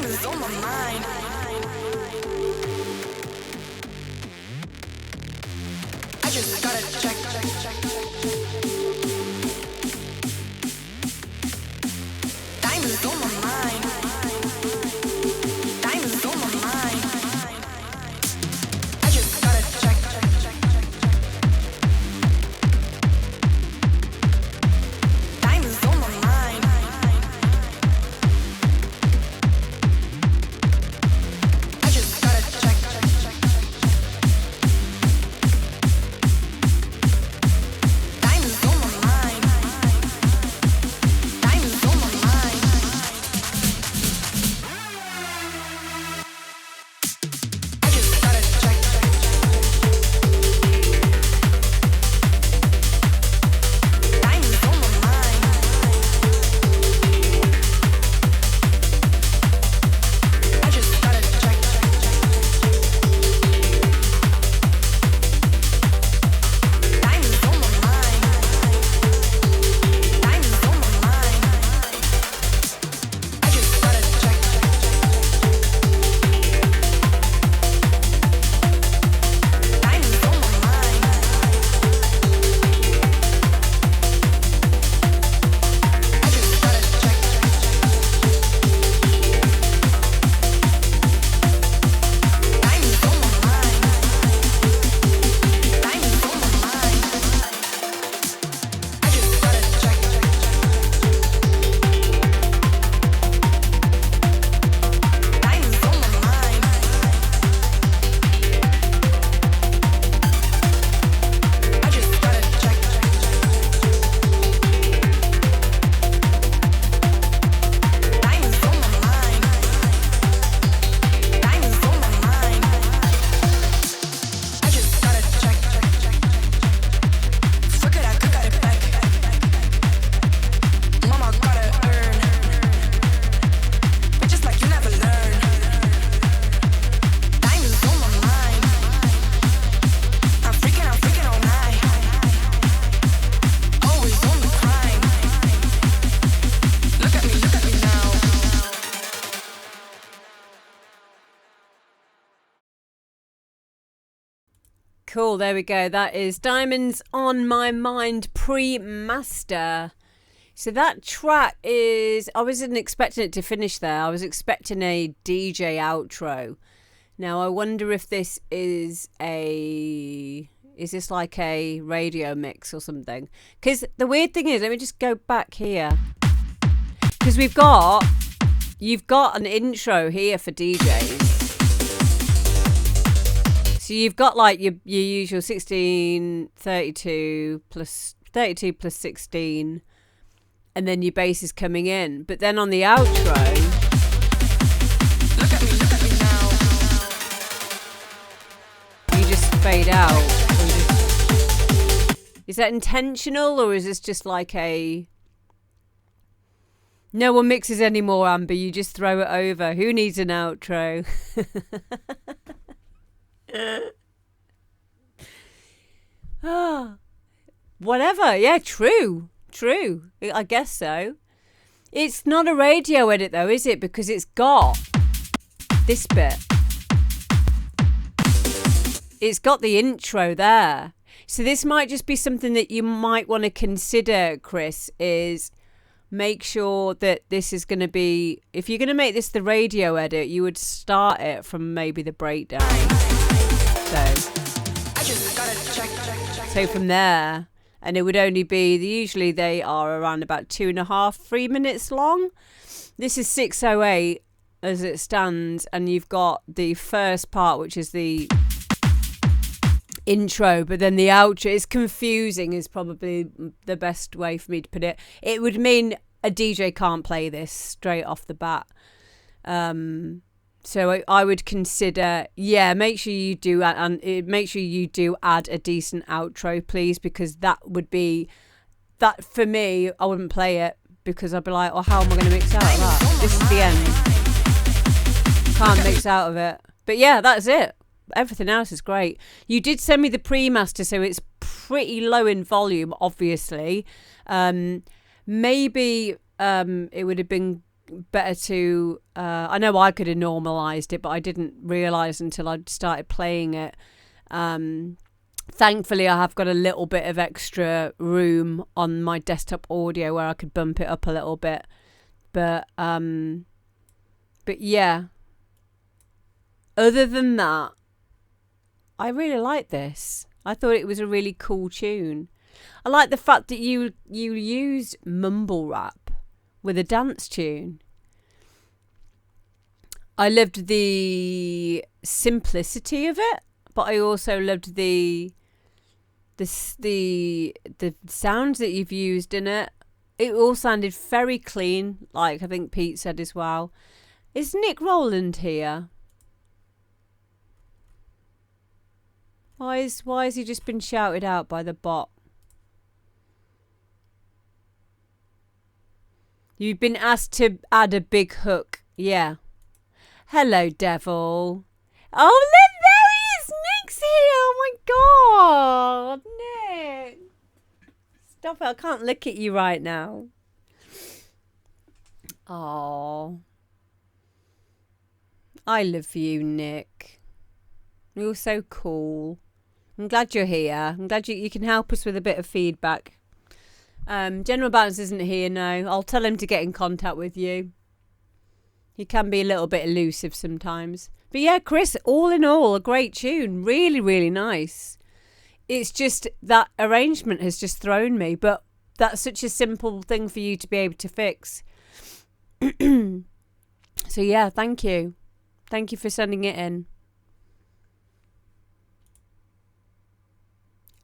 Diamonds on my mind. I just gotta check. Diamonds on my mind. Diamonds on my mind. I just gotta check. Diamonds on my mind. I just gotta check. Diamonds on my mind. Diamonds on my mind. I just gotta check. Diamonds on my mind. I just gotta check. Diamonds on my mind. Diamonds on my mind. I just gotta check. Diamonds on my mind. I just gotta check. Diamonds on my mind. Diamonds on my mind. I just gotta check. Diamonds on my mind. I just gotta check. Diamonds on my mind. Diamonds on my mind. I just gotta check. Fuck it, I got it back. Mama gotta earn. But just like you never learn. Diamonds on my mind. I'm freaking all night. Always on the grind. Look at me now. Cool, there we go. That is Diamonds on My Mind pre-master. So that track is, I wasn't expecting it to finish there. I was expecting a DJ outro. Now I wonder if this is this like a radio mix or something? Because the weird thing is, let me just go back here. Because you've got an intro here for DJs. So you've got like your usual 16, 32 plus 16, and then your bass is coming in. But then on the outro, Look at me now. you just fade out. Is that intentional, or is this just like a... No one mixes anymore, Amber, you just throw it over. Who needs an outro? Whatever. Yeah, true. I guess so. It's not a radio edit though, is it? Because it's got this bit. It's got the intro there. So this might just be something that you might want to consider, Chris, is make sure that this is going to be... If you're going to make this the radio edit, you would start it from maybe the breakdown. So from there, and it would only be, usually they are around about 2.5, 3 minutes long. This is 6:08 as it stands, and you've got the first part, which is the intro, but then the outro is confusing, is probably the best way for me to put it. It would mean a DJ can't play this straight off the bat. So I would consider, make sure you do add a decent outro, please, because that would be that for me. I wouldn't play it because I'd be like, how am I going to mix out of that? This is the end. Can't mix out of it. But yeah, that's it. Everything else is great. You did send me the pre-master, so it's pretty low in volume, obviously. Maybe it would have been better to I know I could have normalized it, but I didn't realize until I started playing it. Thankfully I have got a little bit of extra room on my desktop audio where I could bump it up a little bit, but yeah, other than that, I really like this. I thought it was a really cool tune. I like the fact that you used mumble rap with a dance tune. I loved the simplicity of it, but I also loved the sounds that you've used in it. It all sounded very clean, like I think Pete said as well. Is Nick Rowland here? Why has he just been shouted out by the bot? You've been asked to add a big hook. Yeah. Hello, devil. Oh, look, there he is. Nick's here. Oh, my God. Nick. Stop it. I can't look at you right now. Oh. I love you, Nick. You're so cool. I'm glad you're here. I'm glad you can help us with a bit of feedback. General Balance isn't here now. I'll tell him to get in contact with you. He can be a little bit elusive sometimes. But yeah, Chris, all in all, a great tune. Really, really nice. It's just that arrangement has just thrown me. But that's such a simple thing for you to be able to fix. So yeah, thank you. Thank you for sending it in.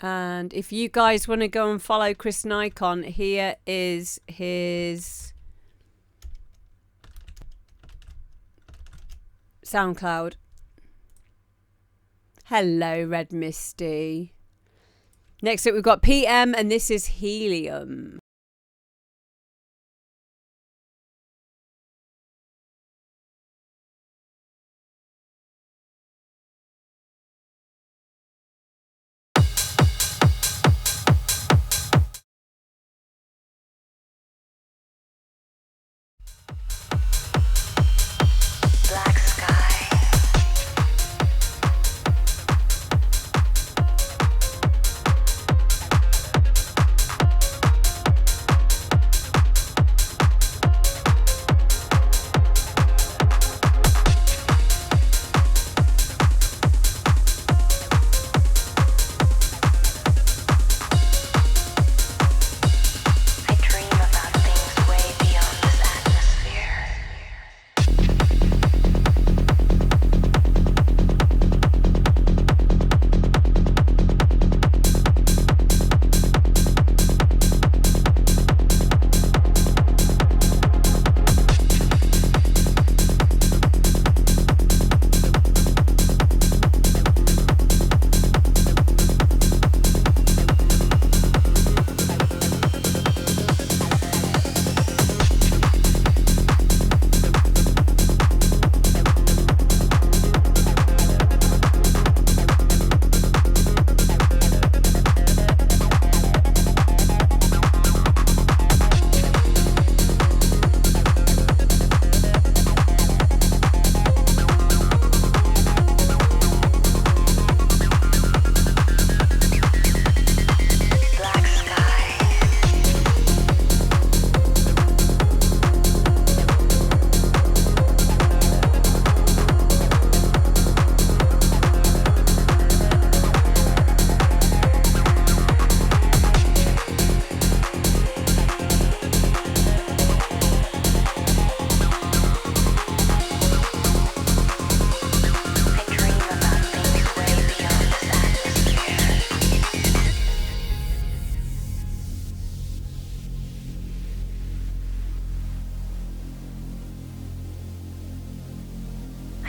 And if you guys want to go and follow Chris Nycon, here is his SoundCloud. Hello, Red Misty. Next up, we've got PM, and this is Helium.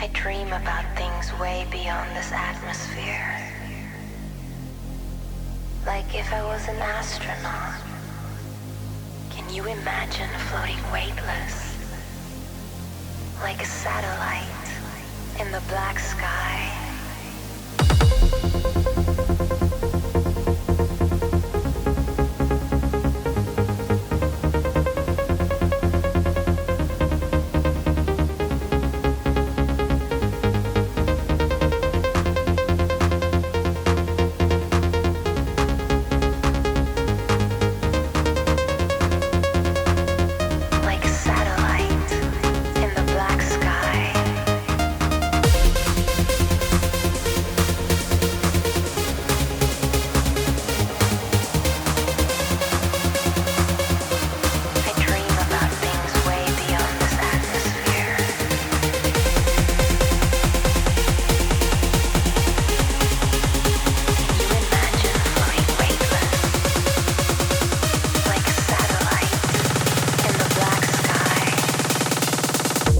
I dream about things way beyond this atmosphere. Like if I was an astronaut. Can you imagine floating weightless? Like a satellite in the black sky.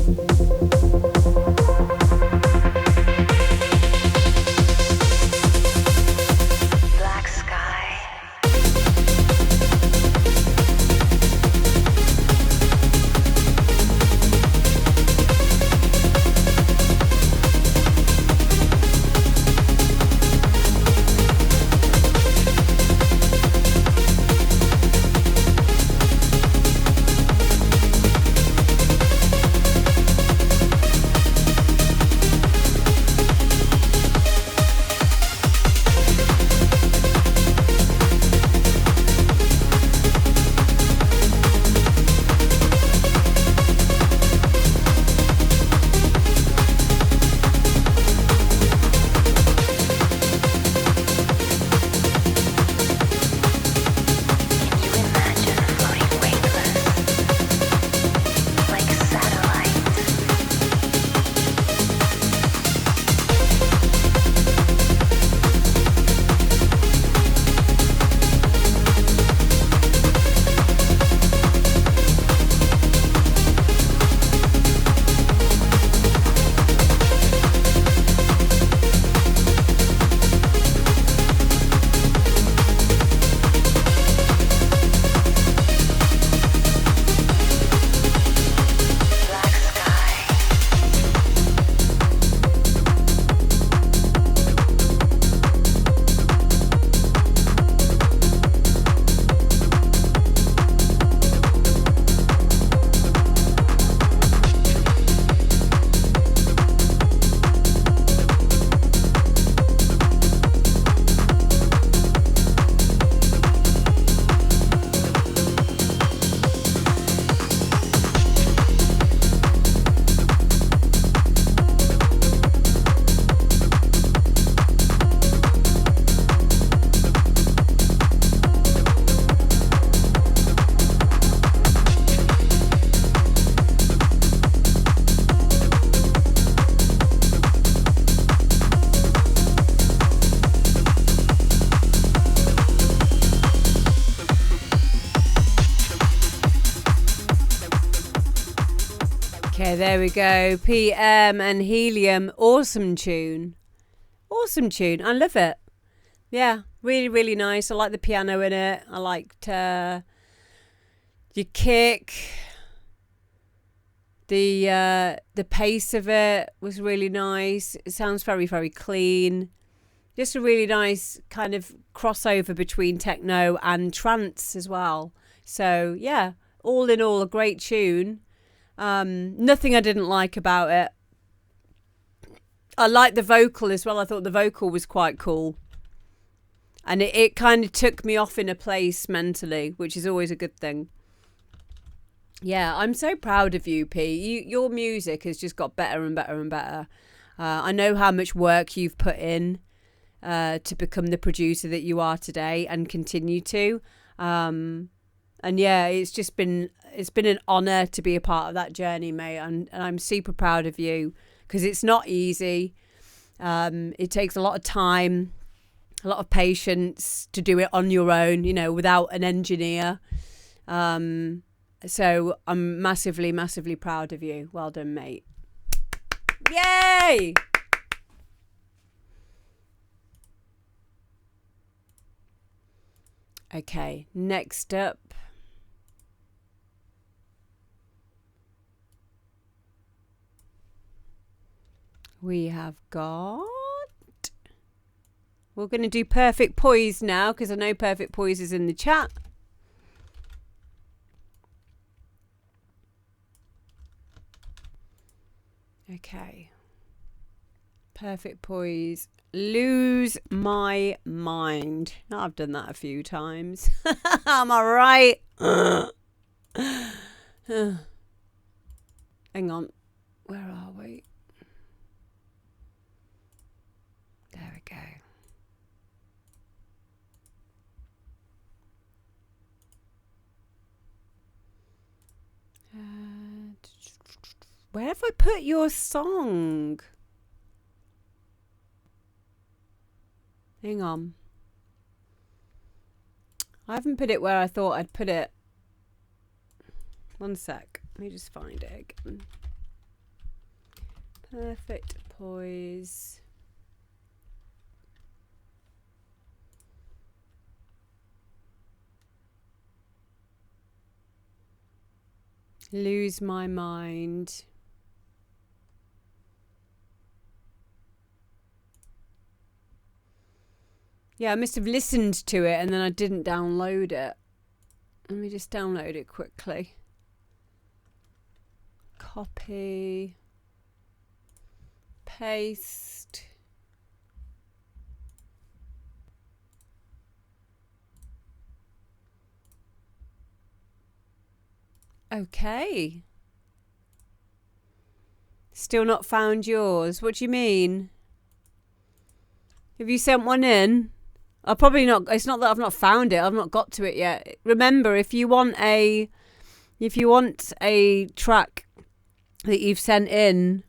Black sky. Okay, there we go. PM and Helium. Awesome tune. Awesome tune. I love it. Yeah, really, really nice. I like the piano in it. I liked your kick. The pace of it was really nice. It sounds very, very clean. Just a really nice kind of crossover between techno and trance as well. So, yeah, all in all, a great tune. Nothing I didn't like about it. I liked the vocal as well. I thought the vocal was quite cool. And it kind of took me off in a place mentally, which is always a good thing. Yeah, I'm so proud of you, P. Your music has just got better and better and better. I know how much work you've put in to become the producer that you are today and continue to. And yeah, it's been an honor to be a part of that journey, mate. And I'm super proud of you because it's not easy. It takes a lot of time, a lot of patience to do it on your own, you know, without an engineer. So I'm massively, massively proud of you. Well done, mate. Yay! Okay, next up. We have got... We're going to do Perfect Poise now because I know Perfect Poise is in the chat. Okay. Perfect Poise. Lose My Mind. I've done that a few times. Am I right? Hang on. Where are we? There we go. Where have I put your song? Hang on. I haven't put it where I thought I'd put it. One sec. Let me just find it again. Perfect Poise. Lose my mind. Yeah, I must have listened to it and then I didn't download it. Let me just download it quickly. Copy. Paste. Okay. Still not found yours. What do you mean? Have you sent one in? I'll probably not. It's not that I've not found it. I've not got to it yet. Remember, if you want a track that you've sent in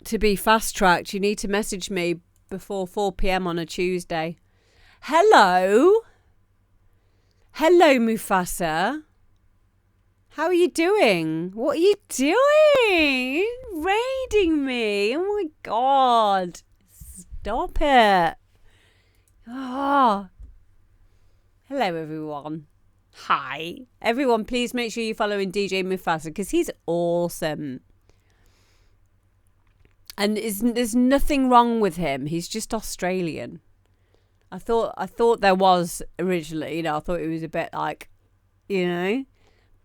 to be fast tracked, you need to message me before 4 p.m. on a Tuesday. Hello, Mufasa. How are you doing? What are you doing? Raiding me? Oh my god! Stop it. Oh. Hello everyone. Hi. Everyone, please make sure you're following DJ Mufasa because he's awesome. And there's nothing wrong with him. He's just Australian. I thought there was originally, I thought it was a bit like,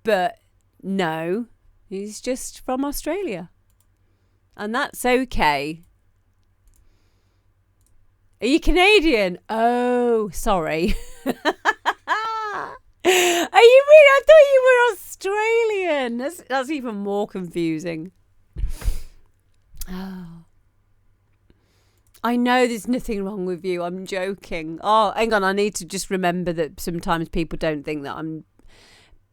but no, he's just from Australia. And that's okay. Are you Canadian? Oh, sorry. Are you really? I thought you were Australian. That's even more confusing. Oh. I know there's nothing wrong with you. I'm joking. Oh, hang on. I need to just remember that sometimes people don't think that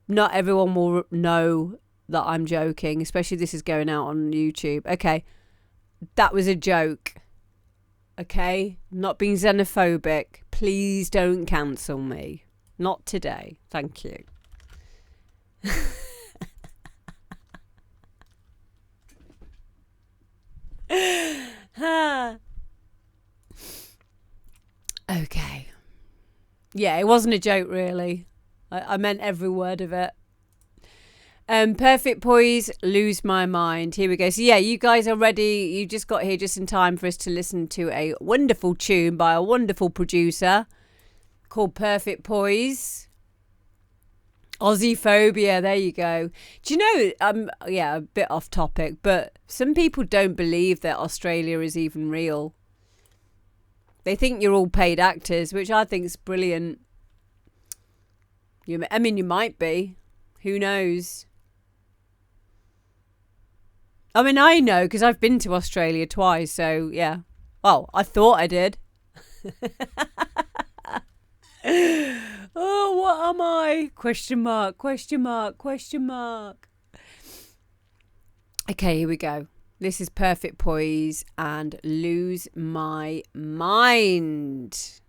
not everyone will know that I'm joking, especially this is going out on YouTube. Okay. That was a joke. Okay? I'm not being xenophobic. Please don't cancel me. Not today. Thank you. Okay. Yeah, it wasn't a joke, really. I meant every word of it. Perfect Poise, Lose My Mind. Here we go. So yeah, you guys are ready. You just got here just in time for us to listen to a wonderful tune by a wonderful producer called Perfect Poise. Aussie phobia, there you go. Do you know, yeah, a bit off topic, but some people don't believe that Australia is even real. They think you're all paid actors, which I think is brilliant. You might be. Who knows? I mean, I know because I've been to Australia twice, so yeah. Well, I thought I did. Oh, what am I? Question mark, question mark, question mark. Okay, here we go. This is Perfect Poise and Lose My Mind.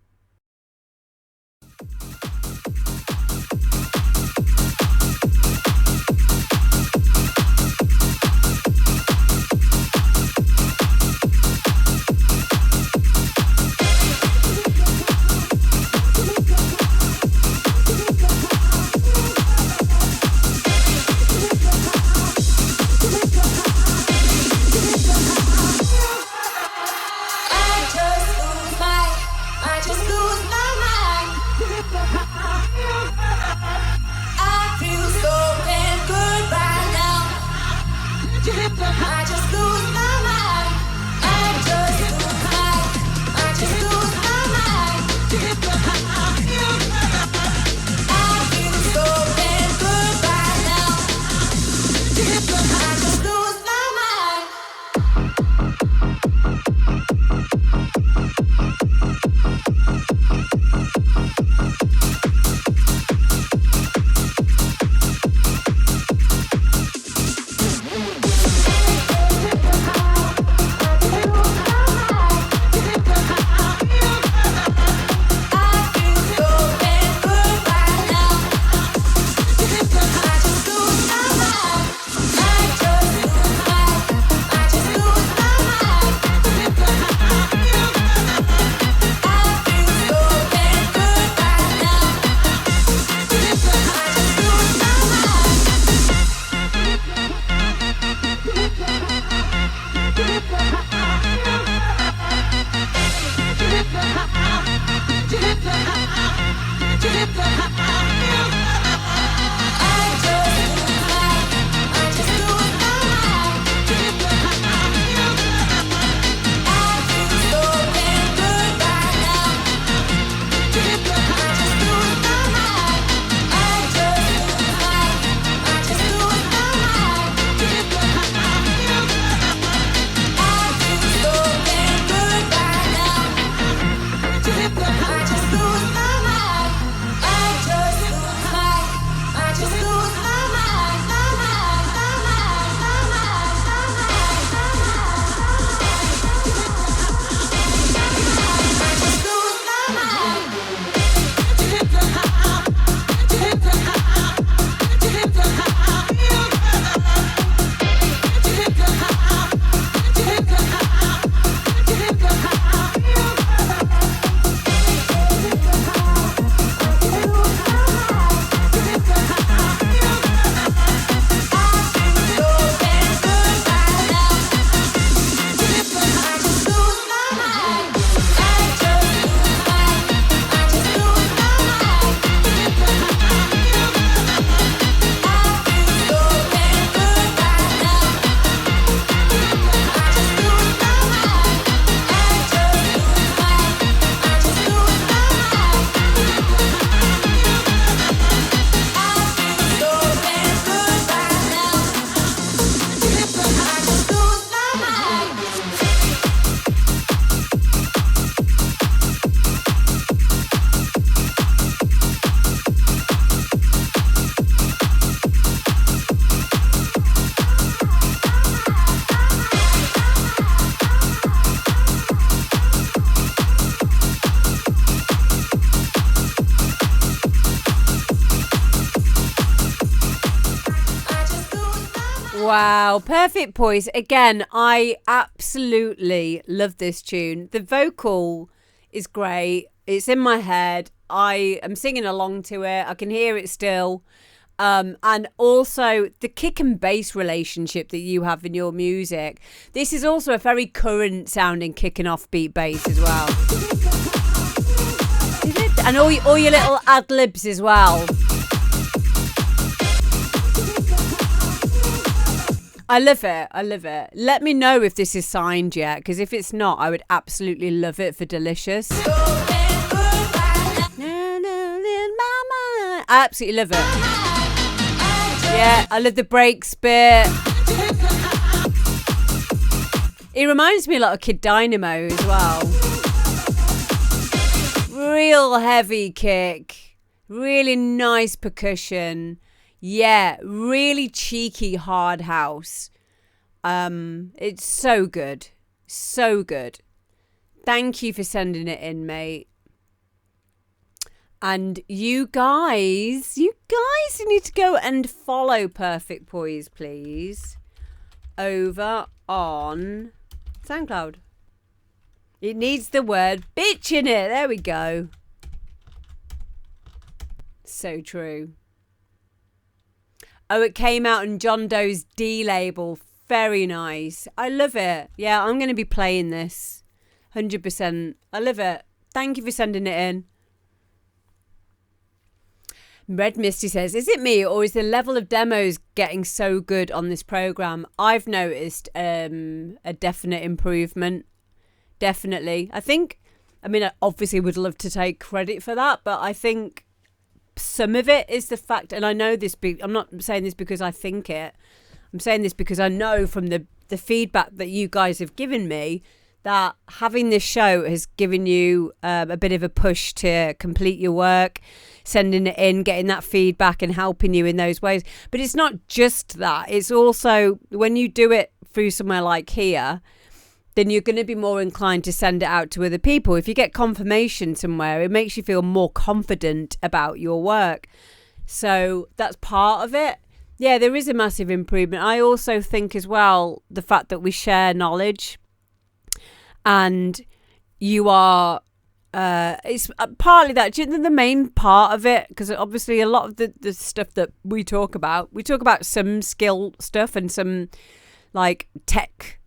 Wow, perfect Poise. Again, I absolutely love this tune. The vocal is great. It's in my head. I am singing along to it. I can hear it still. And also the kick and bass relationship that you have in your music. This is also a very current sounding kick and offbeat bass as well. Is it? And all your little ad libs as well. I love it. I love it. Let me know if this is signed yet, because if it's not, I would absolutely love it for Delicious. I absolutely love it. Yeah, I love the breaks bit. It reminds me a lot of Kid Dynamo as well. Real heavy kick. Really nice percussion. Yeah, really cheeky hard house. It's so good. So good. Thank you for sending it in, mate. And you guys need to go and follow Perfect Poise, please. Over on SoundCloud. It needs the word bitch in it. There we go. So true. Oh, it came out on John Doe's D label. Very nice. I love it. Yeah, I'm going to be playing this. 100%. I love it. Thank you for sending it in. Red Misty says, is it me or is the level of demos getting so good on this program? I've noticed a definite improvement. Definitely. I obviously would love to take credit for that, but I think some of it is the fact, and I know this, I'm not saying this because I think it, I'm saying this because I know from the feedback that you guys have given me that having this show has given you a bit of a push to complete your work, sending it in, getting that feedback and helping you in those ways. But it's not just that. It's also when you do it through somewhere like here, then you're going to be more inclined to send it out to other people. If you get confirmation somewhere, it makes you feel more confident about your work. So that's part of it. Yeah, there is a massive improvement. I also think as well, the fact that we share knowledge and you are, it's partly that, the main part of it, because obviously a lot of the stuff that we talk about some skill stuff and some like tech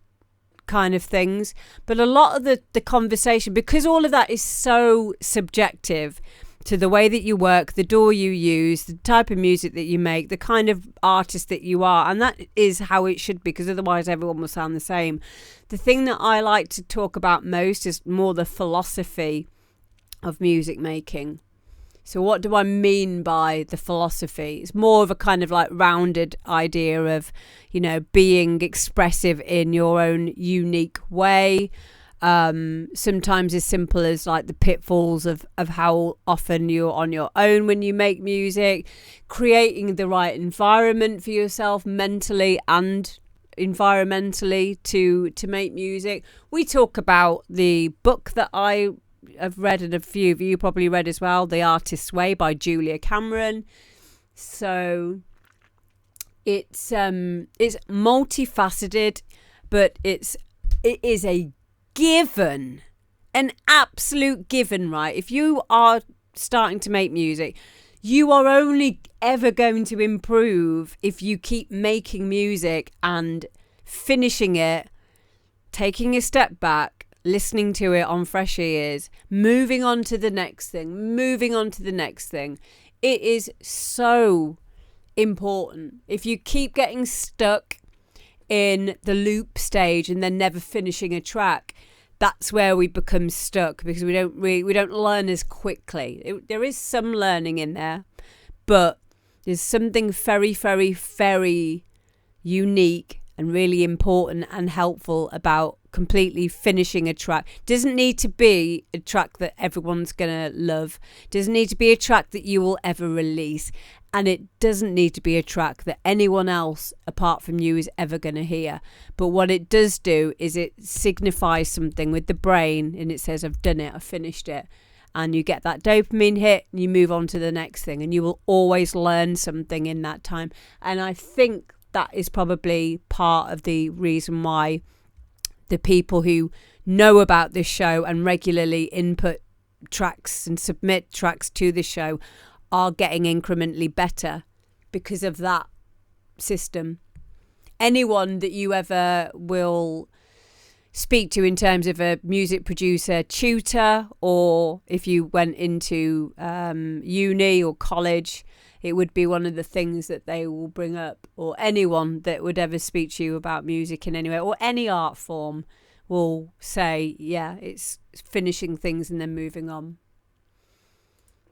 kind of things, but a lot of the conversation, because all of that is so subjective to the way that you work, the door you use, the type of music that you make, the kind of artist that you are, and that is how it should be, because otherwise everyone will sound the same. The thing that I like to talk about most is more the philosophy of music making. So what do I mean by the philosophy? It's more of a kind of like rounded idea of, being expressive in your own unique way. Sometimes as simple as like the pitfalls of how often you're on your own when you make music, creating the right environment for yourself mentally and environmentally to make music. We talk about the book that I've read, and a few of you probably read as well, The Artist's Way by Julia Cameron. So it's multifaceted, but it is a given, an absolute given, right? If you are starting to make music, you are only ever going to improve if you keep making music and finishing it, taking a step back, listening to it on fresh ears, moving on to the next thing. It is so important. If you keep getting stuck in the loop stage and then never finishing a track, that's where we become stuck, because we don't learn as quickly. There is some learning in there, but there's something very, very, very unique and really important and helpful about completely finishing a track. Doesn't need to be a track that everyone's gonna love. Doesn't need to be a track that you will ever release. And it doesn't need to be a track that anyone else apart from you is ever going to hear. But what it does do is it signifies something with the brain, and it says, I've done it, I've finished it. And you get that dopamine hit and you move on to the next thing, and you will always learn something in that time. And I think that is probably part of the reason why the people who know about this show and regularly input tracks and submit tracks to the show are getting incrementally better because of that system. Anyone that you ever will speak to in terms of a music producer tutor, or if you went into uni or college, it would be one of the things that they will bring up, or anyone that would ever speak to you about music in any way or any art form will say, yeah, it's finishing things and then moving on.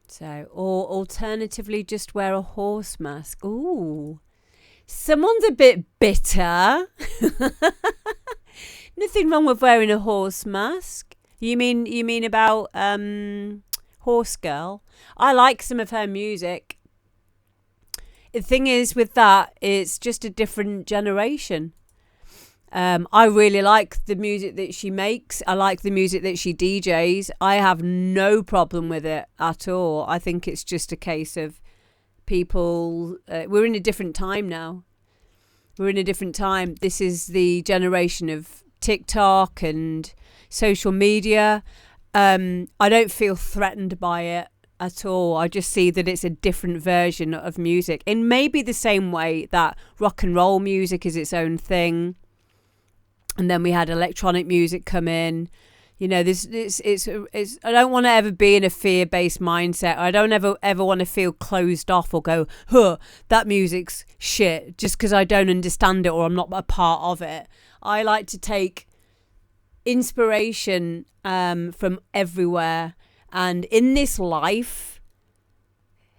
So, or alternatively, just wear a horse mask. Ooh, someone's a bit bitter. Nothing wrong with wearing a horse mask. You mean about Horse Girl? I like some of her music. The thing is with that, it's just a different generation. I really like the music that she makes. I like the music that she DJs. I have no problem with it at all. I think it's just a case of people. We're in a different time now. We're in a different time. This is the generation of TikTok and social media. I don't feel threatened by it at all. I just see that it's a different version of music in maybe the same way that rock and roll music is its own thing. And then we had electronic music come in. You know, it's I don't want to ever be in a fear-based mindset. I don't ever want to feel closed off or go, huh, that music's shit just because I don't understand it or I'm not a part of it. I like to take inspiration from everywhere. And in this life,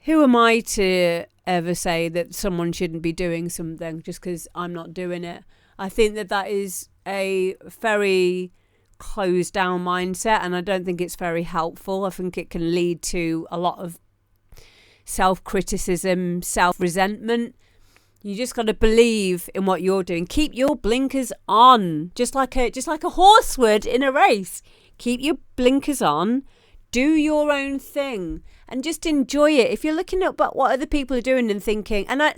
who am I to ever say that someone shouldn't be doing something just because I'm not doing it? I think that is a very closed down mindset, and I don't think it's very helpful. I think it can lead to a lot of self-criticism, self-resentment. You just got to believe in what you're doing. Keep your blinkers on, just like a horse would in a race. Keep your blinkers on. Do your own thing and just enjoy it. If you're looking at what other people are doing and thinking, and I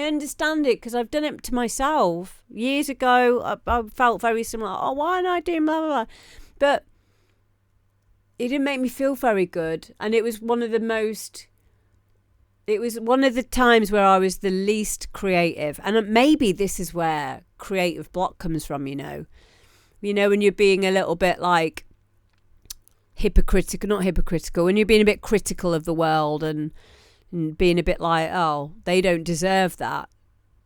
understand it because I've done it to myself years ago. I felt very similar. Oh, why am I doing blah, blah, blah? But it didn't make me feel very good. And it was one of the times where I was the least creative. And maybe this is where creative block comes from, you know, when you're being a little bit like not hypocritical, when you're being a bit critical of the world and being a bit like, oh, they don't deserve that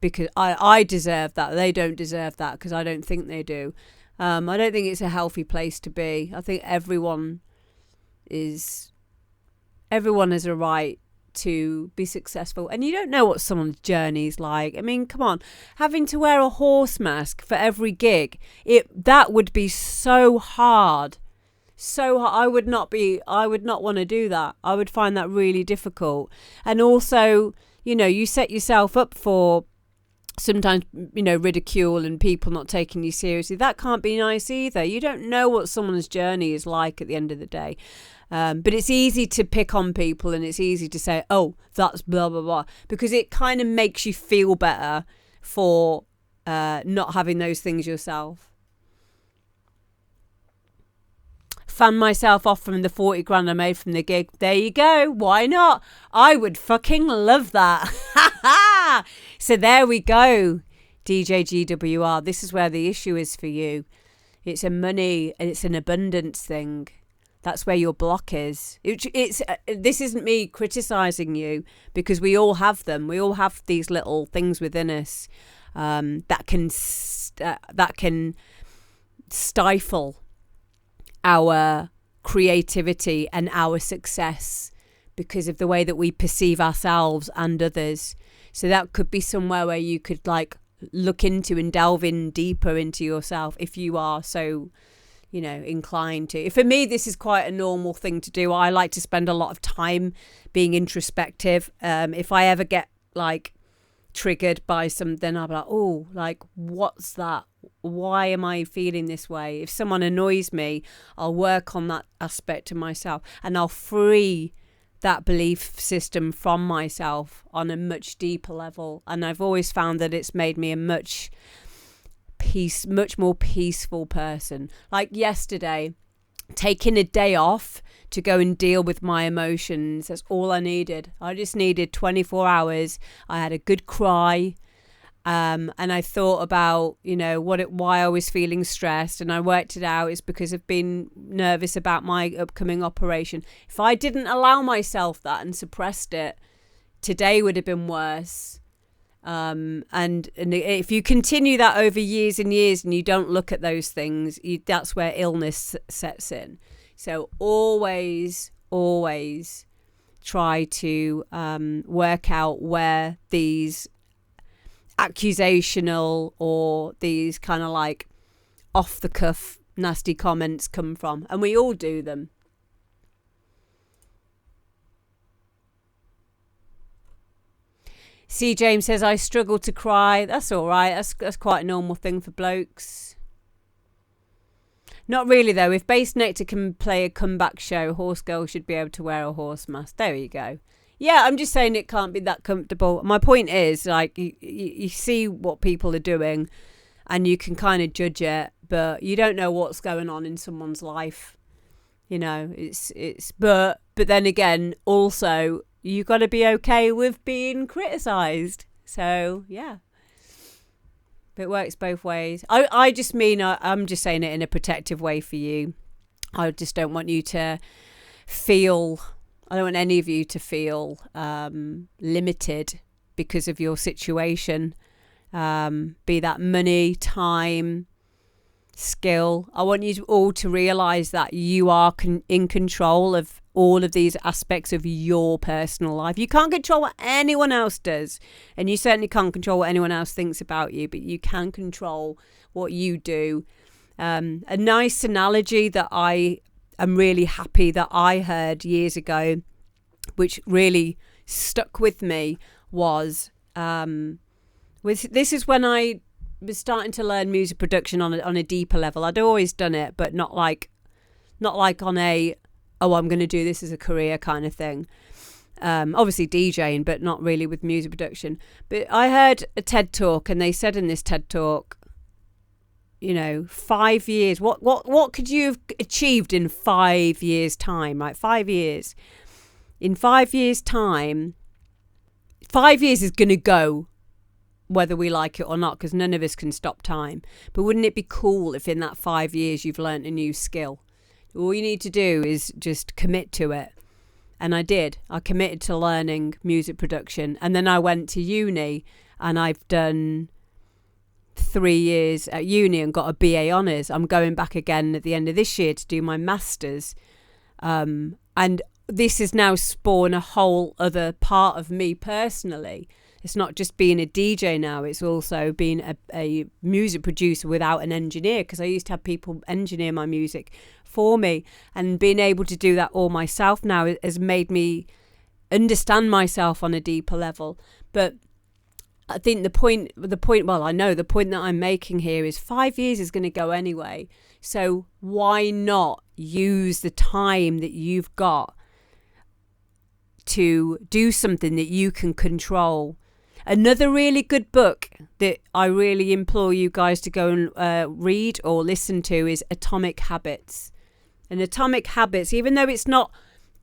because I deserve that. They don't deserve that because I don't think they do. I don't think it's a healthy place to be. I think everyone has a right to be successful, and you don't know what someone's journey is like. I mean, come on, having to wear a horse mask for every gig, that would be so hard. So I would not want to do that. I would find that really difficult. And also, you set yourself up for sometimes, ridicule and people not taking you seriously. That can't be nice either. You don't know what someone's journey is like at the end of the day. But it's easy to pick on people, and it's easy to say, oh, that's blah, blah, blah, because it kind of makes you feel better for not having those things yourself. Fan myself off from the 40 grand I made from the gig. There you go. Why not? I would fucking love that. So there we go. DJ GWR. This is where the issue is for you. It's a money and it's an abundance thing. That's where your block is. This isn't me criticizing you, because we all have them. We all have these little things within us that can stifle our creativity and our success because of the way that we perceive ourselves and others. So that could be somewhere where you could look into and delve in deeper into yourself if you are so, inclined to. For me, this is quite a normal thing to do. I like to spend a lot of time being introspective. If I ever get triggered by something, I'll be like, oh, what's that? Why am I feeling this way? If someone annoys me, I'll work on that aspect of myself and I'll free that belief system from myself on a much deeper level. And I've always found that it's made me a much more peaceful person. Like yesterday, taking a day off to go and deal with my emotions. That's all I needed. I just needed 24 hours. I had a good cry. And I thought about, why I was feeling stressed, and I worked it out. It's because I've been nervous about my upcoming operation. If I didn't allow myself that and suppressed it, today would have been worse. And if you continue that over years and years and you don't look at those things, that's where illness sets in. So always try to work out where these accusational or these kind of like off the cuff nasty comments come from, and we all do them. C. James says, I struggle to cry. That's all right. That's quite a normal thing for blokes. Not really, though. If Bass Nectar can play a comeback show, Horse Girl should be able to wear a horse mask. There you go. Yeah, I'm just saying it can't be that comfortable. My point is, like, you see what people are doing and you can kind of judge it, but you don't know what's going on in someone's life. But then again, also, you got to be okay with being criticised. So, yeah. It works both ways. I just mean, I'm just saying it in a protective way for you. I just don't want you to feel, I don't want any of you to feel limited because of your situation. Be that money, time, skill. I want you all to realise that you are in control of all of these aspects of your personal life. You can't control what anyone else does, and you certainly can't control what anyone else thinks about you, but you can control what you do. A nice analogy that I am really happy that I heard years ago, which really stuck with me, was this is when I was starting to learn music production on a deeper level. I'd always done it, but not like on a, oh, I'm going to do this as a career kind of thing. Obviously DJing, but not really with music production. But I heard a TED talk, and they said in this TED talk, 5 years, what could you have achieved in 5 years time? Right? 5 years. In 5 years time, 5 years is going to go whether we like it or not, because none of us can stop time. But wouldn't it be cool if in that 5 years you've learnt a new skill? All you need to do is just commit to it. And I did. I committed to learning music production. And then I went to uni, and I've done 3 years at uni and got a BA honours. I'm going back again at the end of this year to do my masters. And this has now spawned a whole other part of me personally. It's not just being a DJ now, it's also being a music producer without an engineer, because I used to have people engineer my music for me, and being able to do that all myself now has made me understand myself on a deeper level. But I think the point that I'm making here is 5 years is going to go anyway. So why not use the time that you've got to do something that you can control? Another really good book that I really implore you guys to go and read or listen to is Atomic Habits. And Atomic Habits, even though it's not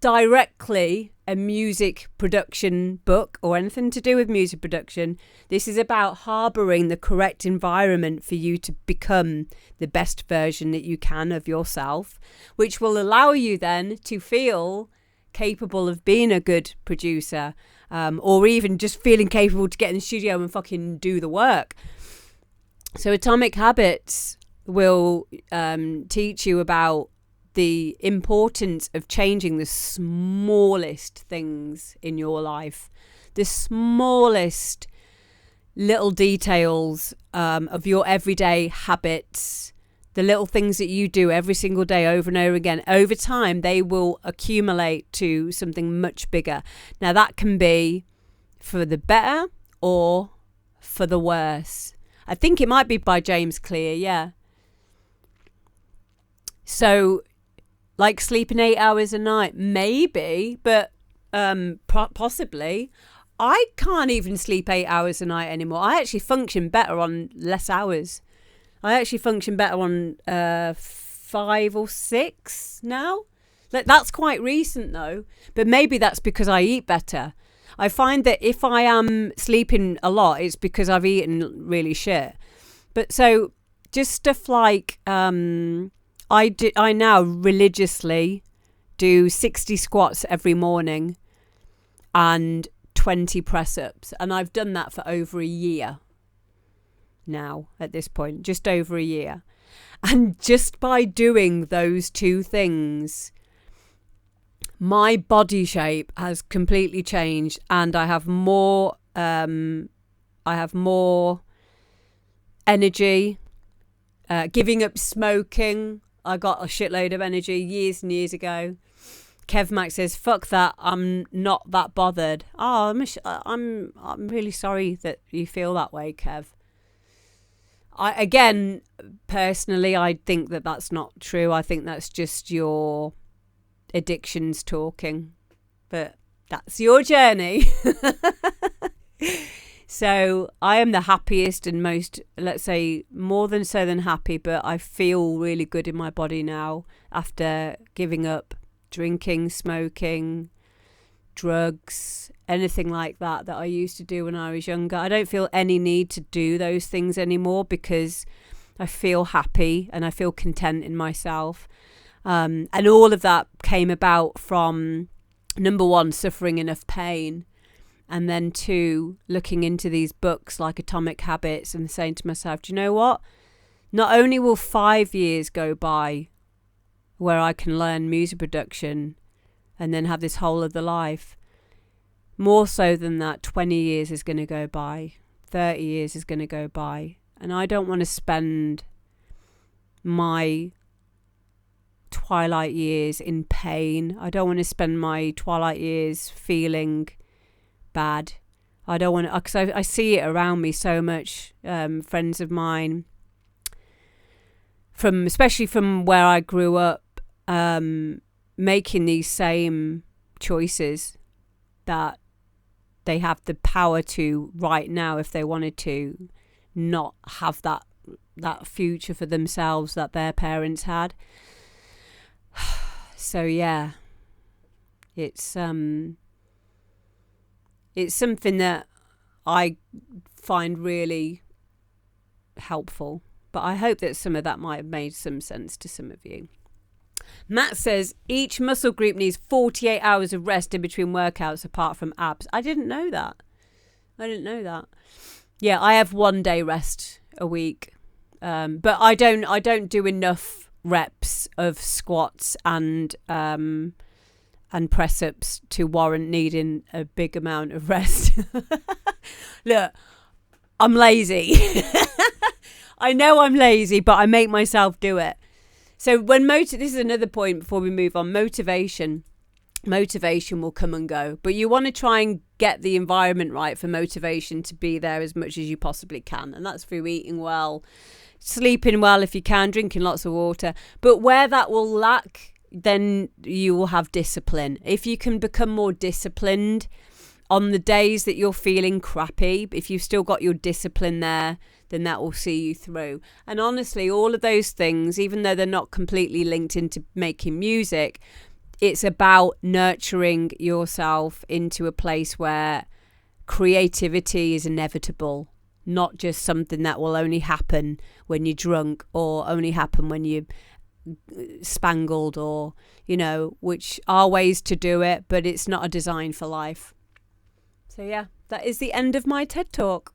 directly a music production book or anything to do with music production, this is about harboring the correct environment for you to become the best version that you can of yourself, which will allow you then to feel capable of being a good producer, or even just feeling capable to get in the studio and fucking do the work. So Atomic Habits will teach you about the importance of changing the smallest things in your life, the smallest little details of your everyday habits, the little things that you do every single day over and over again. Over time, they will accumulate to something much bigger. Now, that can be for the better or for the worse. I think it might be by James Clear, yeah. So, like sleeping 8 hours a night, maybe, but Possibly. I can't even sleep 8 hours a night anymore. I actually function better on less hours. I actually function better on 5 or 6 now. That's quite recent though, but maybe that's because I eat better. I find that if I am sleeping a lot, it's because I've eaten really shit. But so just stuff like I now religiously do 60 squats every morning and 20 press-ups, and I've done that for over a year now at this point, just over a year. And just by doing those 2 things, my body shape has completely changed, and I have more energy. Giving up smoking, I got a shitload of energy years and years ago. Kev Max says, "Fuck that! I'm not that bothered." Oh, I'm really sorry that you feel that way, Kev. Personally, I think that that's not true. I think that's just your addictions talking, but that's your journey. So I am the happiest and most, let's say, more than so than happy, but I feel really good in my body now after giving up drinking, smoking, drugs, anything like that I used to do when I was younger. I don't feel any need to do those things anymore because I feel happy and I feel content in myself. And all of that came about from, number 1, suffering enough pain. And then 2, looking into these books like Atomic Habits and saying to myself, do you know what? Not only will 5 years go by where I can learn music production and then have this whole other life, more so than that, 20 years is going to go by, 30 years is going to go by. And I don't want to spend my twilight years in pain. I don't want to spend my twilight years feeling bad. I don't want to, because I see it around me so much. Friends of mine, especially from where I grew up, making these same choices that they have the power to right now if they wanted to not have that future for themselves that their parents had. So yeah, it's something that I find really helpful, but I hope that some of that might have made some sense to some of you. Matt says each muscle group needs 48 hours of rest in between workouts apart from abs. I didn't know that. Yeah, I have 1 day rest a week, but I don't do enough reps of squats and press ups to warrant needing a big amount of rest. Look, I'm lazy. I know I'm lazy, but I make myself do it. So this is another point before we move on. Motivation will come and go, but you want to try and get the environment right for motivation to be there as much as you possibly can. And that's through eating well, sleeping well if you can, drinking lots of water. But where that will lack, then you will have discipline. If you can become more disciplined on the days that you're feeling crappy, if you've still got your discipline there, then that will see you through. And honestly, all of those things, even though they're not completely linked into making music, it's about nurturing yourself into a place where creativity is inevitable, not just something that will only happen when you're drunk or only happen when you're spangled, or, which are ways to do it, but it's not a design for life. So yeah, that is the end of my TED Talk.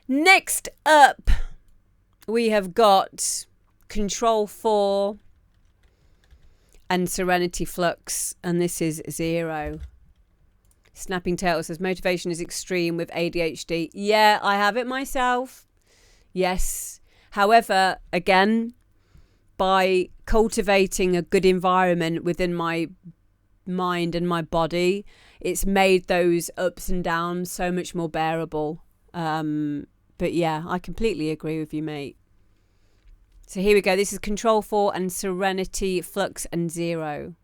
Next up, we have got Control 4 and Serenity Flux, and this is 0. Snapping Tail says motivation is extreme with ADHD. Yeah, I have it myself. Yes. However, again, by cultivating a good environment within my mind and my body, it's made those ups and downs so much more bearable. But yeah, I completely agree with you, mate. So here we go. This is Control 4 and Serenity, Flux and 0.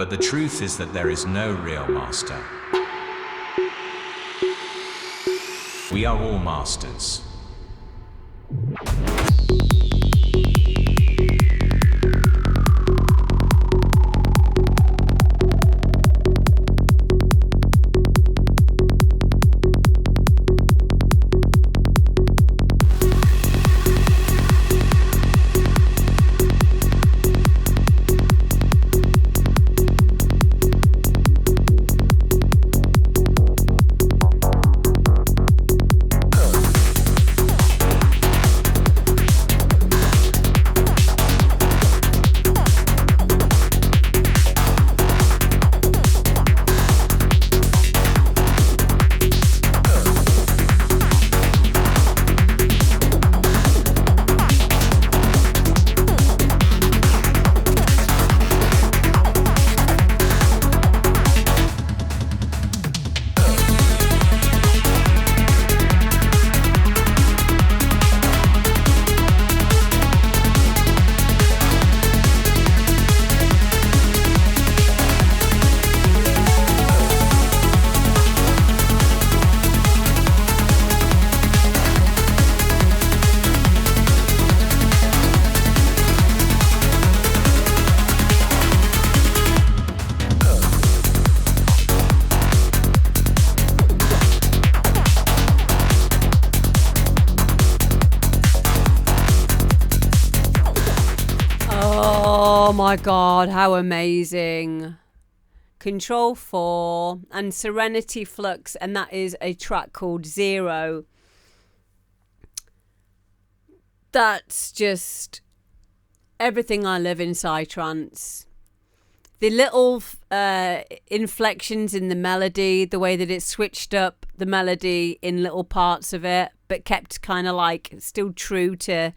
But the truth is that there is no real master. We are all masters. Oh my God, how amazing. Control 4 and Serenity Flux, and that is a track called Zero. That's just everything I love in psytrance. The little inflections in the melody, the way that it switched up the melody in little parts of it, but kept kind of like still true to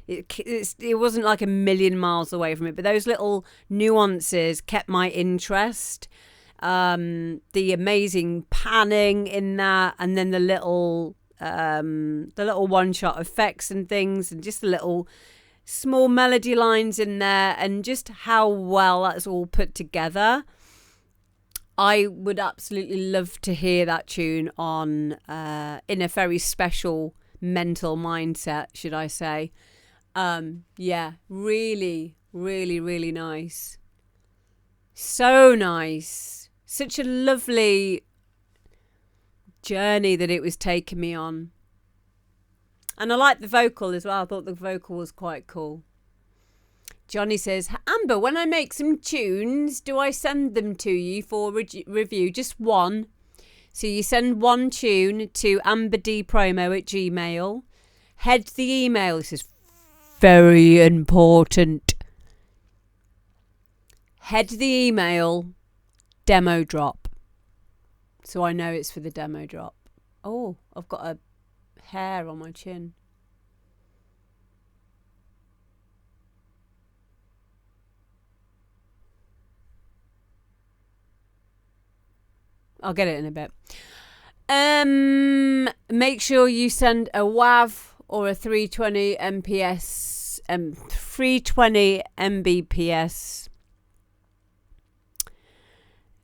it wasn't like a million miles away from it, but those little nuances kept my interest. The amazing panning in that, and then the little one-shot effects and things, and just the little small melody lines in there, and just how well that's all put together. I would absolutely love to hear that tune on in a very special mental mindset, should I say. Yeah, really, really, really nice. So nice. Such a lovely journey that it was taking me on. And I like the vocal as well. I thought the vocal was quite cool. Johnny says, Amber, when I make some tunes, do I send them to you for review? Just one. So you send one tune to amberdpromo@gmail. Head the email. This is very important. Head the email, demo drop. So I know it's for the demo drop. Oh, I've got a hair on my chin. I'll get it in a bit. Make sure you send a WAV or a 320 MPS, 320 Mbps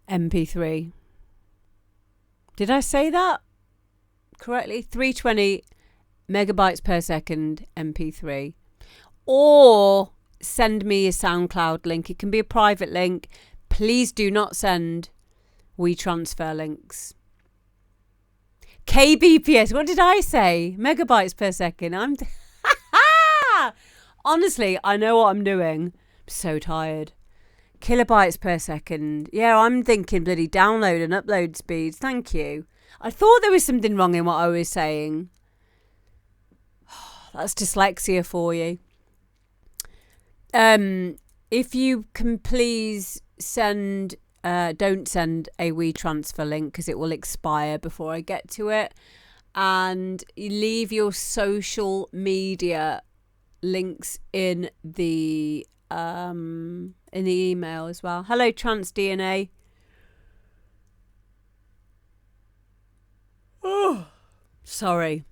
MP3. Did I say that correctly? 320 megabytes per second MP3. Or send me a SoundCloud link. It can be a private link. Please do not send WeTransfer links. kbps, what did I say? Megabytes per second. I'm honestly, I know what I'm doing. I'm so tired. Kilobytes per second. Yeah, I'm thinking bloody download and upload speeds. Thank you. I thought there was something wrong in what I was saying. That's dyslexia for you. If you can please send don't send a WeTransfer link because it will expire before I get to it, and you leave your social media links in the email as well. Hello, Trans DNA. Oh, sorry,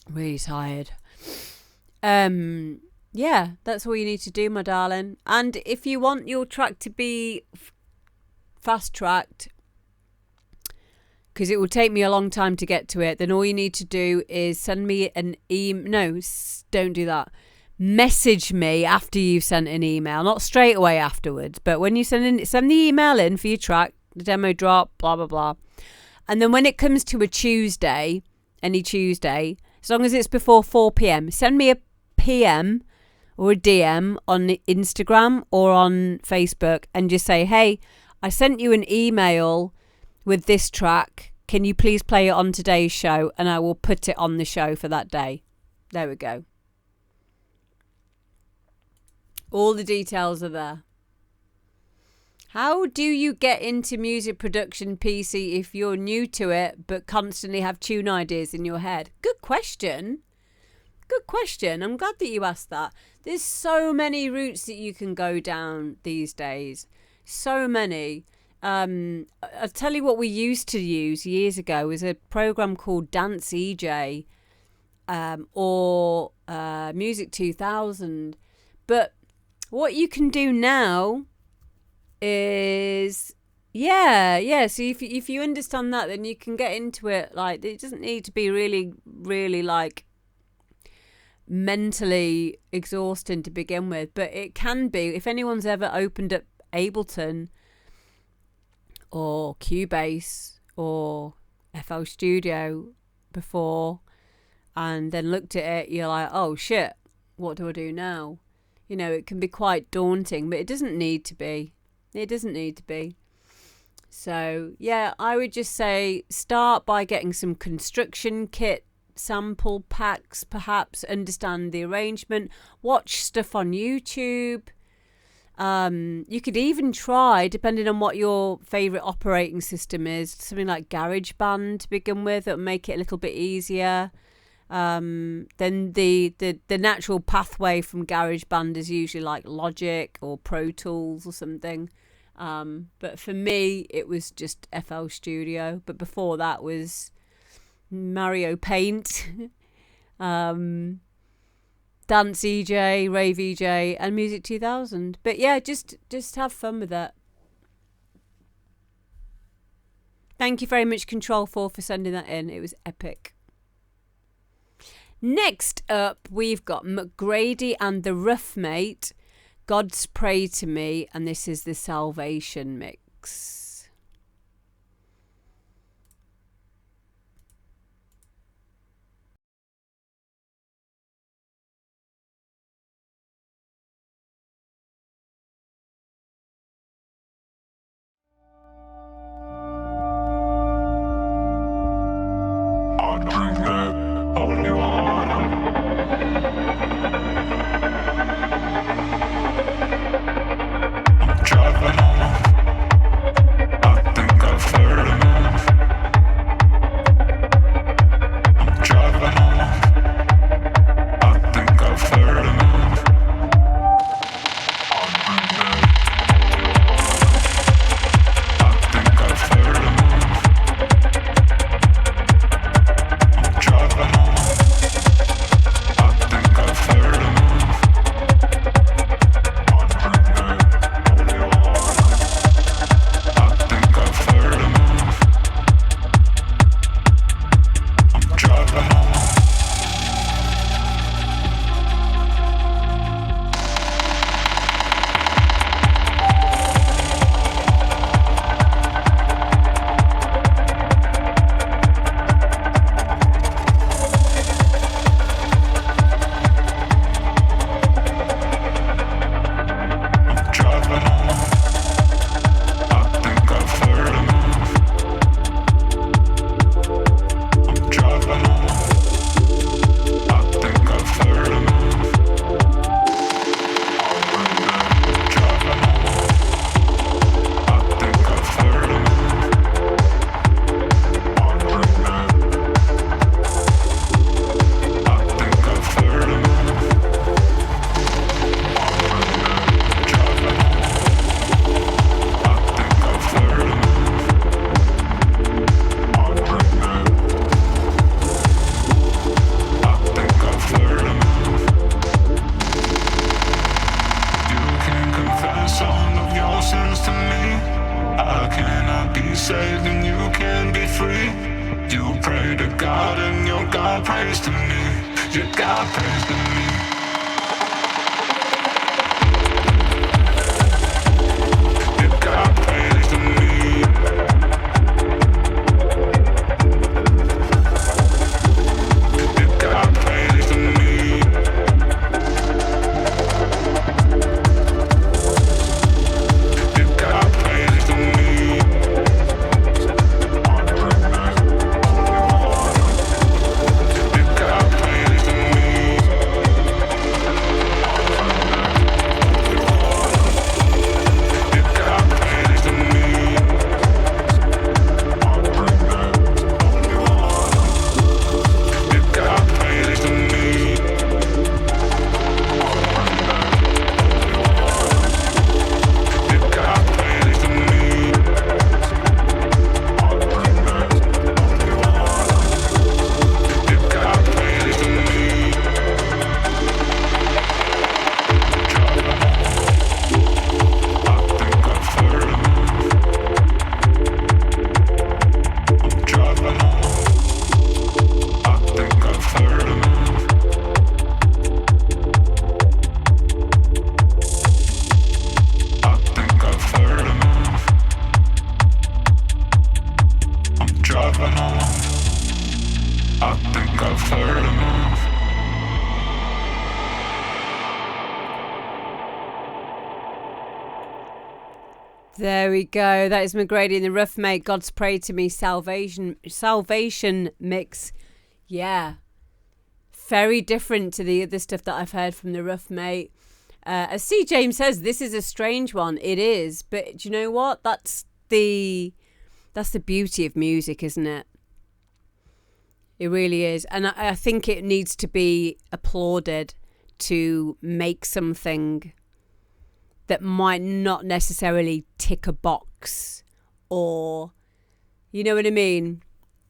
really tired. Yeah, that's all you need to do, my darling. And if you want your track to be fast tracked, because it will take me a long time to get to it, then all you need to do is send me an email. No, don't do that. Message me after you've sent an email, not straight away afterwards, but when you send the email in for your track, the demo drop, blah, blah, blah. And then when it comes to a Tuesday, any Tuesday, as long as it's before 4 p.m, send me a PM or a DM on Instagram or on Facebook and just say, hey, I sent you an email with this track. Can you please play it on today's show? And I will put it on the show for that day. There we go. All the details are there. How do you get into music production, PC, if you're new to it but constantly have tune ideas in your head? Good question. Good question. I'm glad that you asked that. There's so many routes that you can go down these days. So many. I'll tell you what we used to use years ago was a program called Dance EJ or Music 2000. But what you can do now is, so if you understand that, then you can get into it. Like, it doesn't need to be really like mentally exhausting to begin with, but it can be. If anyone's ever opened up Ableton or Cubase or FL Studio before and then looked at it, you're like, oh shit, what do I do now? You know, it can be quite daunting, but it doesn't need to be. It doesn't need to be. So, yeah, I would just say start by getting some construction kit, sample packs, perhaps understand the arrangement, watch stuff on YouTube. You could even try, depending on what your favourite operating system is, something like GarageBand to begin with. It'll make it a little bit easier. Then the natural pathway from GarageBand is usually like Logic or Pro Tools or something. But for me, it was just FL Studio. But before that was Mario Paint, Dance EJ, Rave EJ, and Music 2000. But yeah, just have fun with it. Thank you very much, Control 4, for sending that in. It was epic. Next up, we've got McGrady and the Ruff Mate, God's Pray to Me, and this is the Salvation mix. There we go. That is McGrady and the Ruff Mate. God's Pray to Me Salvation mix. Yeah. Very different to the other stuff that I've heard from the Ruff Mate. As C. James says, this is a strange one. It is. But do you know what? That's the beauty of music, isn't it? It really is. And I think it needs to be applauded to make something that might not necessarily tick a box, or, you know what I mean?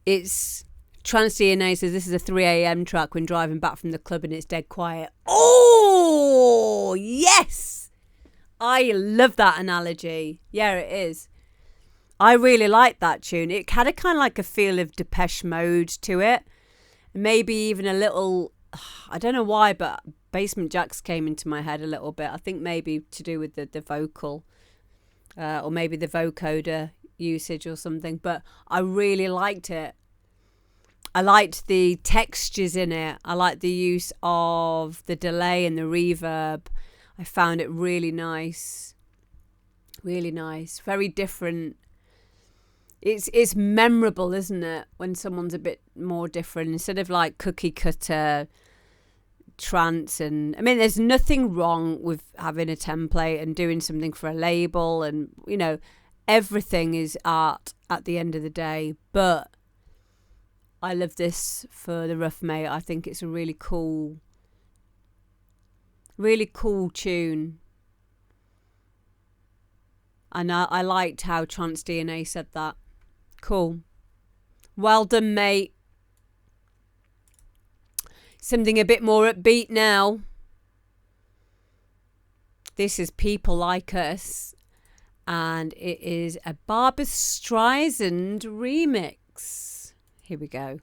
It's Trans DNA says this is a 3 a.m. track when driving back from the club and it's dead quiet. Oh, yes! I love that analogy. Yeah, it is. I really like that tune. It had a kind of like a feel of Depeche Mode to it. Maybe even a little, I don't know why, but Basement Jaxx came into my head a little bit. I think maybe to do with the vocal, or maybe the vocoder usage or something. But I really liked it. I liked the textures in it. I liked the use of the delay and the reverb. I found it really nice. Really nice. Very different. It's memorable, isn't it? When someone's a bit more different, instead of like cookie cutter trance. And I mean, there's nothing wrong with having a template and doing something for a label, and you know, everything is art at the end of the day. But I love this for the Ruff Mate. I think it's a really cool tune. And I liked how Trans DNA said that. Cool. Well done, mate. Something a bit more upbeat now. This is People Like Us, and it is a Barbra Streisand remix. Here we go.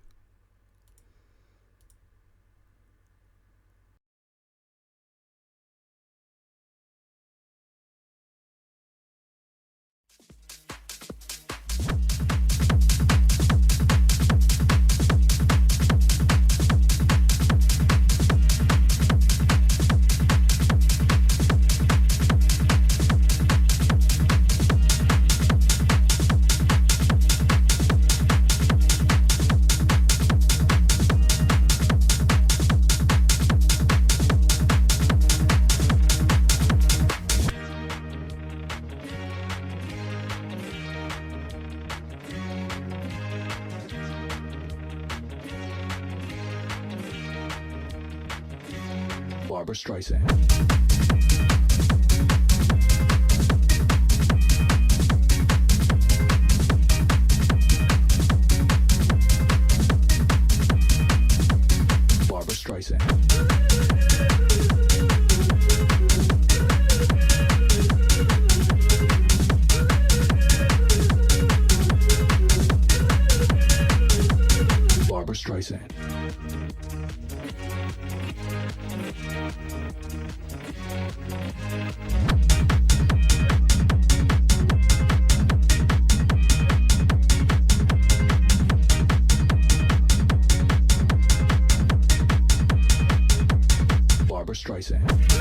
Barbra Streisand. Barbra Streisand. Barbra Streisand. Barbra Streisand.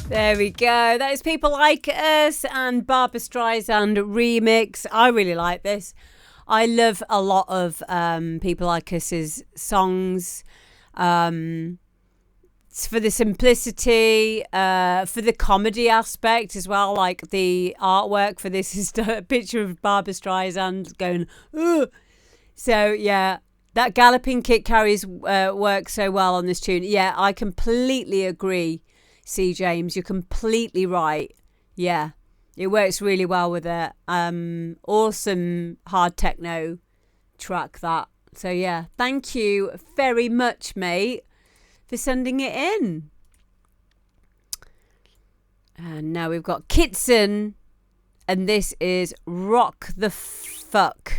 There we go. That is People Like Us and Barbra Streisand remix. I really like this. I love a lot of People Like Us's songs. For the simplicity, for the comedy aspect as well. Like the artwork for this is a picture of Barbra Streisand going, ugh. So yeah, that galloping kick carries works so well on this tune. Yeah, I completely agree. C. James, you're completely right. Yeah, it works really well with it. Awesome hard techno track that. So yeah, thank you very much, mate, for sending it in. And now we've got KITZEN, and this is Rock the Fuck.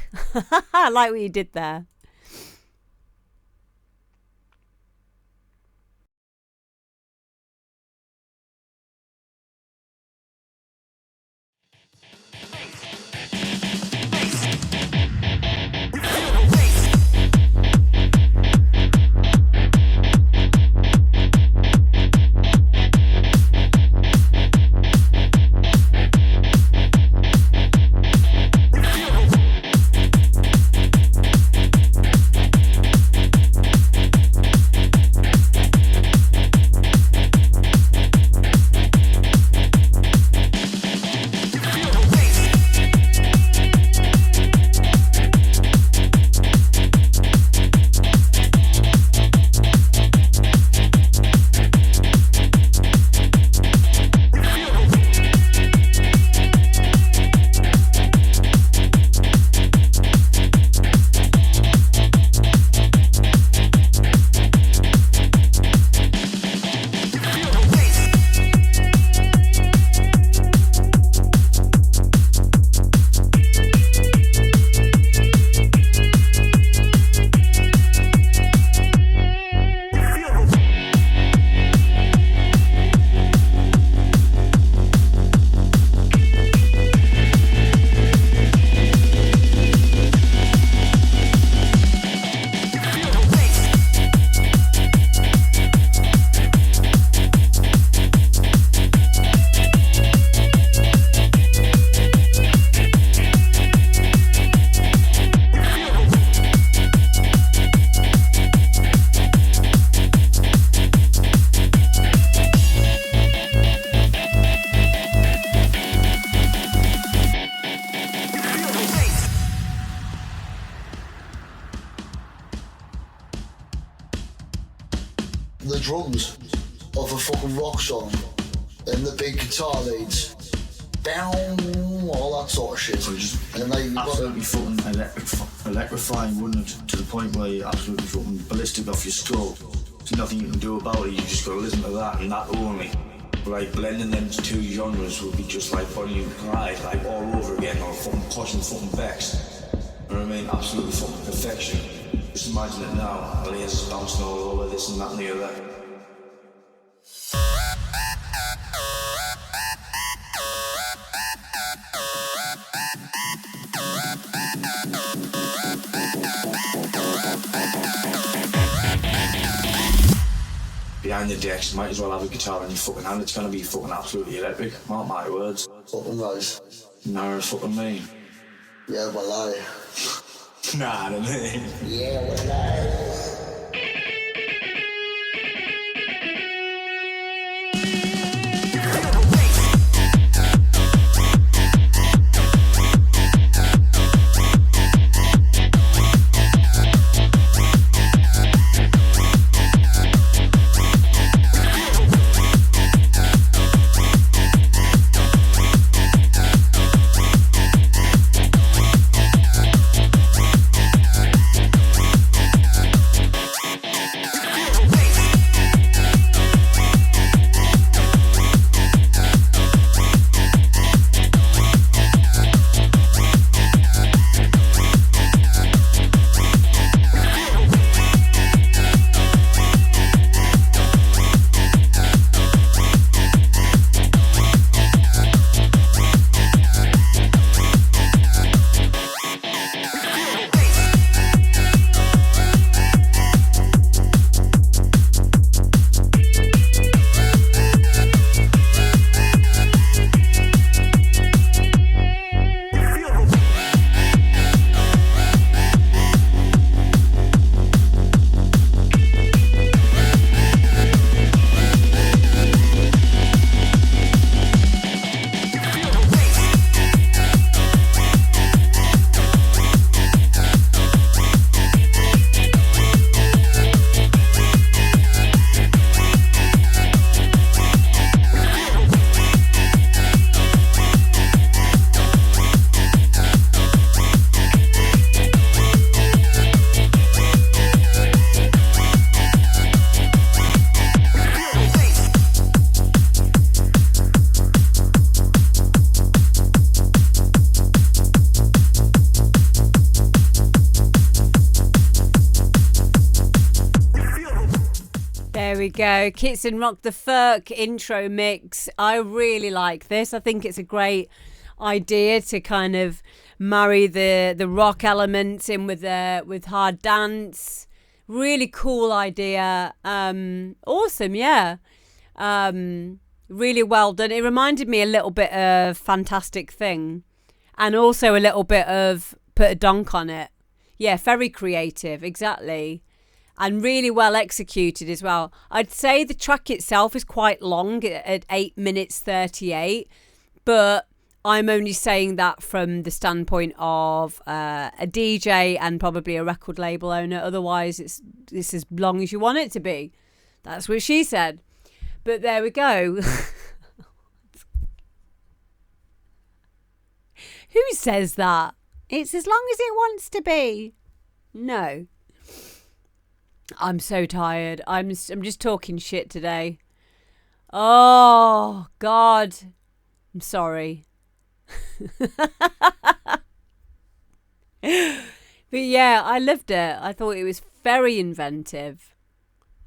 I like what you did there. drums of a fucking rock song and the big guitar leads. Down, all that sort of shit. So just and like, absolutely fucking electrifying, wouldn't it? To the point where you're absolutely fucking ballistic off your skull. There's nothing you can do about it, you just gotta listen to that and that only. Like blending them two genres would be just like Bonnie and Clyde, like all over again, or fucking Posh and fucking Bex. You know what I mean? Absolutely fucking perfection. Just imagine it now, the lasers bouncing all over this and that and the other. Behind the decks, might as well have a guitar in your fucking hand. It's gonna be fucking absolutely electric. Mark my words. Fucking right. Nah, fucking mean. Yeah, well, I. Nah, I mean. Yeah, well, I. There we go. KITZEN Rock the Furk intro mix. I really like this. I think it's a great idea to kind of marry the rock elements in with hard dance. Really cool idea. Awesome, yeah. Really well done. It reminded me a little bit of Fantastic Thing, and also a little bit of Put a Donk on It. Yeah, very creative, exactly. And really well executed as well. I'd say the track itself is quite long at 8 minutes 38, but I'm only saying that from the standpoint of a DJ and probably a record label owner. Otherwise, it's as long as you want it to be. That's what she said. But there we go. Who says that? It's as long as it wants to be. No. I'm so tired. I'm just talking shit today. Oh, God. I'm sorry. But yeah, I loved it. I thought it was very inventive.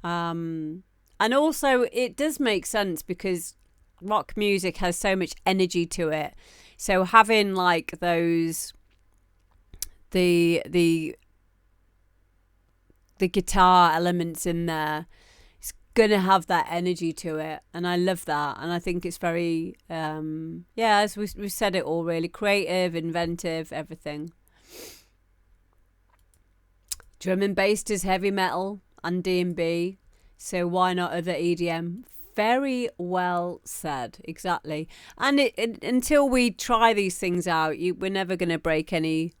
And also, it does make sense because rock music has so much energy to it. So having like those, the guitar elements in there, it's gonna have that energy to it, and I love that. And I think it's very as we said it all, really creative, inventive, everything. Drum and bass is heavy metal and D&B, so why not other EDM? Very well said, exactly. And until we try these things out, we're never going to break any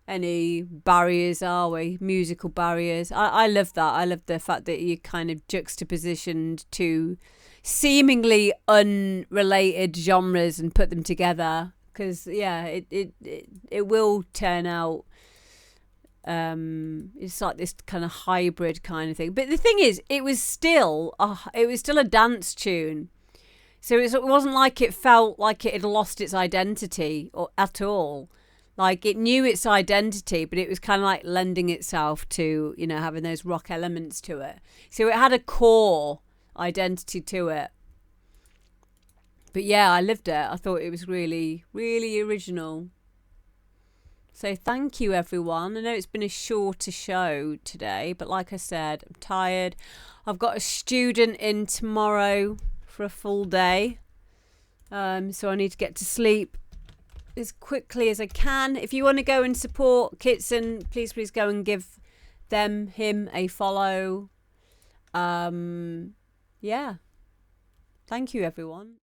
any barriers, are we? Musical barriers. I love that. I love the fact that you kind of juxtapositioned two seemingly unrelated genres and put them together. Because it will turn out. It's like this kind of hybrid kind of thing. But the thing is, it was still a dance tune. So it wasn't like it felt like it had lost its identity at all. Like, it knew its identity, but it was kind of like lending itself to, you know, having those rock elements to it. So it had a core identity to it. But yeah, I loved it. I thought it was really, really original. So thank you, everyone. I know it's been a shorter show today, but like I said, I'm tired. I've got a student in tomorrow for a full day. So I need to get to sleep as quickly as I can. If you want to go and support KITZEN, please go and give him a follow. Yeah. Thank you, everyone.